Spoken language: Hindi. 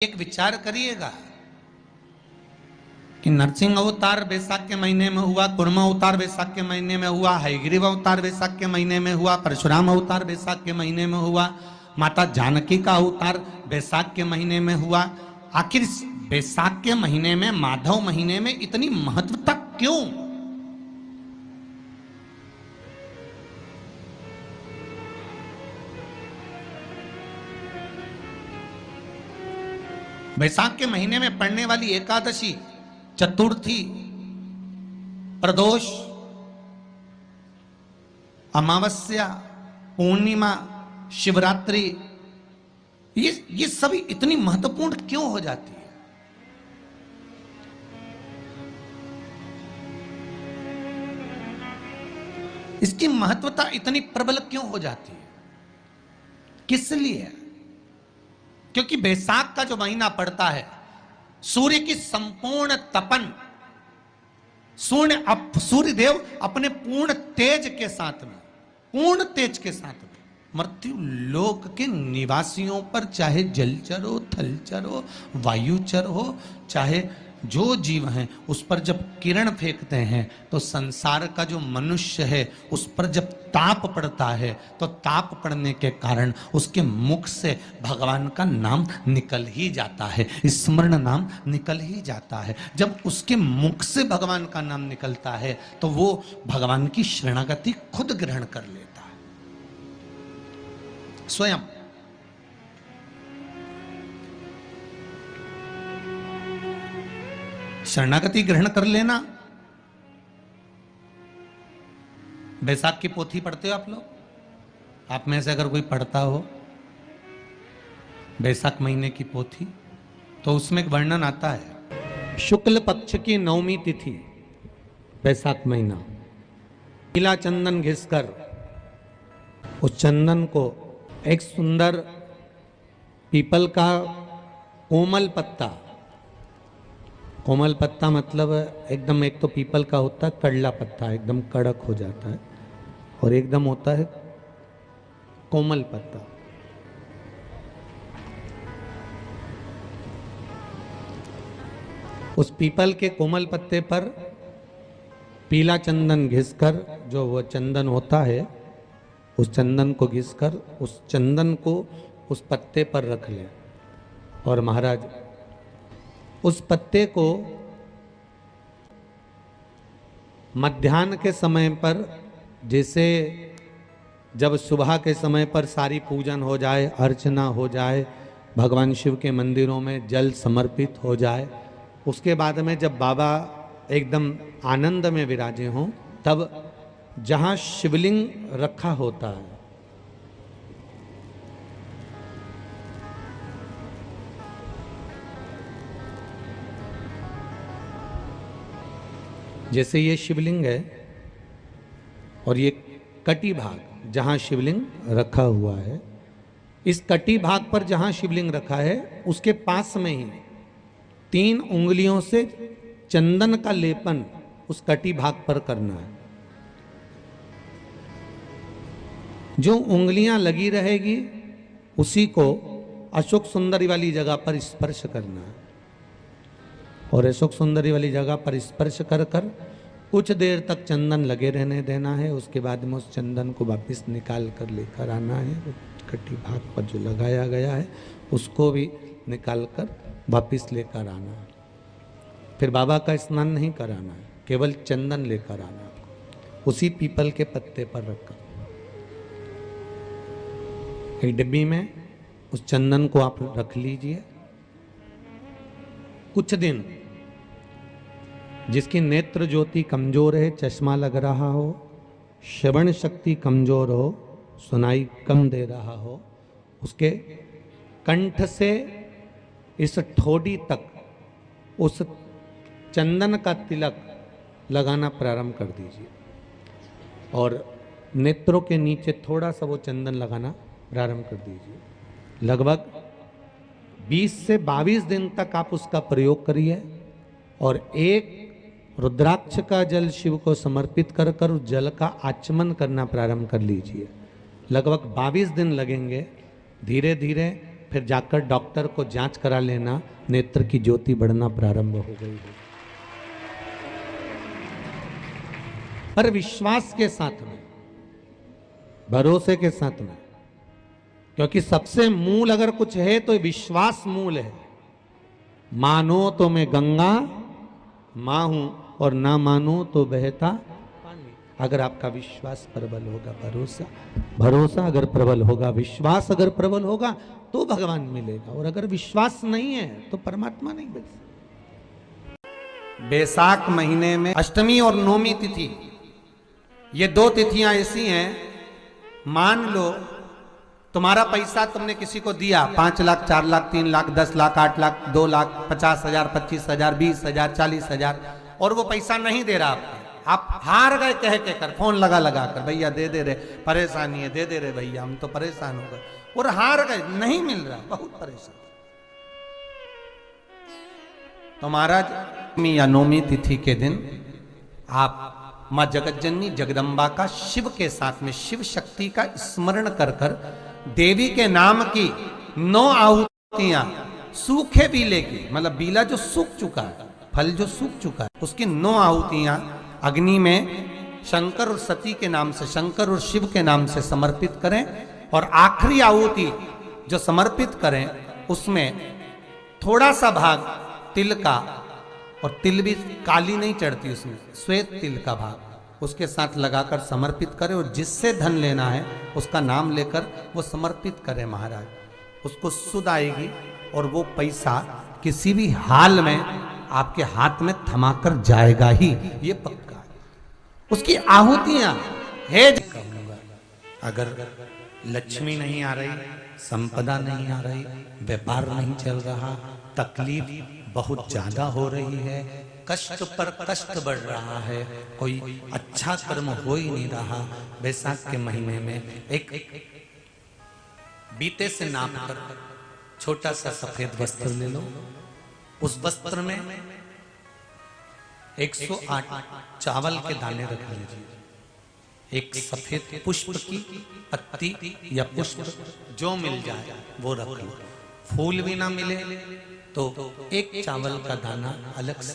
एक विचार करिएगा कि नरसिंह अवतार बैसाख के महीने में हुआ, कुर्मा अवतार बैसाख के महीने में हुआ, हयग्रीव अवतार बैसाख के महीने में हुआ, परशुराम अवतार बैसाख के महीने में हुआ, माता जानकी का अवतार बैसाख के महीने में हुआ। आखिर बैसाख के महीने में, माधव महीने में इतनी महत्वता क्यों? बैसाख के महीने में पड़ने वाली एकादशी, चतुर्थी, प्रदोष, अमावस्या, पूर्णिमा, शिवरात्रि, ये सभी इतनी महत्वपूर्ण क्यों हो जाती है? इसकी महत्वता इतनी प्रबल क्यों हो जाती है? किस लिए? क्योंकि बैसाख का जो महीना पड़ता है, सूर्य की संपूर्ण तपन, सूर्य देव अपने पूर्ण तेज के साथ में, पूर्ण तेज के साथ में मृत्यु लोक के निवासियों पर, चाहे जलचर हो, थलचर हो, वायुचर हो, चाहे जो जीव हैं, उस पर जब किरण फेंकते हैं तो संसार का जो मनुष्य है उस पर जब ताप पड़ता है तो ताप पड़ने के कारण उसके मुख से भगवान का नाम निकल ही जाता है, स्मरण नाम निकल ही जाता है। जब उसके मुख से भगवान का नाम निकलता है तो वो भगवान की शरणागति खुद ग्रहण कर लेता है स्वयं। शरणागति ग्रहण कर लेना। बैसाख की पोथी पढ़ते हो आप लोग? आप में से अगर कोई पढ़ता हो बैसाख महीने की पोथी, तो उसमें एक वर्णन आता है, शुक्ल पक्ष की नवमी तिथि, बैसाख महीना, पीला चंदन घिसकर उस चंदन को एक सुंदर पीपल का कोमल पत्ता, कोमल पत्ता मतलब एकदम, एक तो पीपल का होता है कड़ला पत्ता, एकदम कड़क हो जाता है, और एकदम होता है कोमल पत्ता। उस पीपल के कोमल पत्ते पर पीला चंदन घिसकर, जो वो चंदन होता है, उस चंदन को घिसकर उस चंदन को उस पत्ते पर रख लें। और महाराज उस पत्ते को मध्याह्न के समय पर, जैसे जब सुबह के समय पर सारी पूजन हो जाए, अर्चना हो जाए, भगवान शिव के मंदिरों में जल समर्पित हो जाए, उसके बाद में जब बाबा एकदम आनंद में विराजे हों, तब जहाँ शिवलिंग रखा होता है, जैसे ये शिवलिंग है और ये कटी भाग जहाँ शिवलिंग रखा हुआ है, इस कटी भाग पर जहाँ शिवलिंग रखा है उसके पास में ही 3 उंगलियों से चंदन का लेपन उस कटी भाग पर करना है। जो उंगलियां लगी रहेगी उसी को अशोक सुंदरी वाली जगह पर स्पर्श करना है, और अशोक सुंदरी वाली जगह पर स्पर्श कर कर कुछ देर तक चंदन लगे रहने देना है। उसके बाद में उस चंदन को वापस निकाल कर लेकर आना है। कटी भाग पर जो लगाया गया है उसको भी निकाल कर वापस लेकर आना है। फिर बाबा का स्नान नहीं कराना है, केवल चंदन लेकर आना है, उसी पीपल के पत्ते पर रखकर। एक डिब्बी में उस चंदन को आप रख लीजिए। कुछ दिन जिसकी नेत्र ज्योति कमजोर है, चश्मा लग रहा हो, श्रवण शक्ति कमजोर हो, सुनाई कम दे रहा हो, उसके कंठ से इस ठोड़ी तक उस चंदन का तिलक लगाना प्रारंभ कर दीजिए, और नेत्रों के नीचे थोड़ा सा वो चंदन लगाना प्रारंभ कर दीजिए। लगभग 20 से 22 दिन तक आप उसका प्रयोग करिए, और एक रुद्राक्ष का जल शिव को समर्पित कर कर उस जल का आचमन करना प्रारंभ कर लीजिए। लगभग 22 दिन लगेंगे। धीरे धीरे फिर जाकर डॉक्टर को जांच करा लेना, नेत्र की ज्योति बढ़ना प्रारंभ हो गई है। पर विश्वास के साथ में, भरोसे के साथ में, क्योंकि सबसे मूल अगर कुछ है तो विश्वास मूल है। मानो तो मैं गंगा मां हूं और ना मानो तो बहता पानी। अगर आपका विश्वास प्रबल होगा, भरोसा अगर प्रबल होगा, विश्वास अगर प्रबल होगा तो भगवान मिलेगा, और अगर विश्वास नहीं है तो परमात्मा नहीं मिल सकता। बैसाख महीने में अष्टमी और नौमी तिथि, ये दो तिथियां ऐसी हैं, मान लो तुम्हारा पैसा तुमने किसी को दिया, 5 लाख, 4 लाख, 3 लाख, 10 लाख, 8 लाख, 2 लाख, 50,000, 25,000, 20,000, 40,000, और वो पैसा नहीं दे रहा आपको, आप हार गए कह के कर, फोन लगा कर, भैया दे दे रहे, परेशानी है, दे दे रहे भैया, हम तो परेशान हो गए, और हार गए, नहीं मिल रहा, बहुत परेशान। तो महाराज या नौमी तिथि के दिन आप मां जगतजननी जगदम्बा का शिव के साथ में, शिव शक्ति का स्मरण कर कर देवी के नाम की 9 आहुतियां, सूखे बीले की, मतलब बीला जो सूख चुका है, फल जो सूख चुका है, उसकी 9 आहुतियां अग्नि में शंकर और सती के नाम से, शंकर और शिव के नाम से समर्पित करें, और आखिरी आहुति जो समर्पित करें उसमें थोड़ा सा भाग तिल का, और तिल भी काली नहीं चढ़ती उसमें, श्वेत तिल का भाग उसके साथ लगाकर समर्पित करें, और जिससे धन लेना है उसका नाम लेकर वो समर्पित करें महाराज, उसको सुध आएगी, और वो पैसा किसी भी हाल में आपके हाथ में थमाकर जाएगा ही, ये पक्का है। उसकी आहुतियां है। अगर लक्ष्मी नहीं आ रही, संपदा नहीं आ रही, व्यापार नहीं चल रहा, तकलीफ बहुत ज्यादा हो रही है, कष्ट पर कष्ट बढ़ रहा है, कोई अच्छा कर्म हो ही नहीं रहा, बैसाख के महीने में एक बीते से नाप कर छोटा सा सफेद वस्त्र ले लो, उस वस्त्र में 108 चावल के दाने रख लीजिए, एक सफेद पुष्प की पत्ती या पुष्प जो मिल जाए वो रख लो, फूल भी ना मिले तो एक चावल का दाना अलग से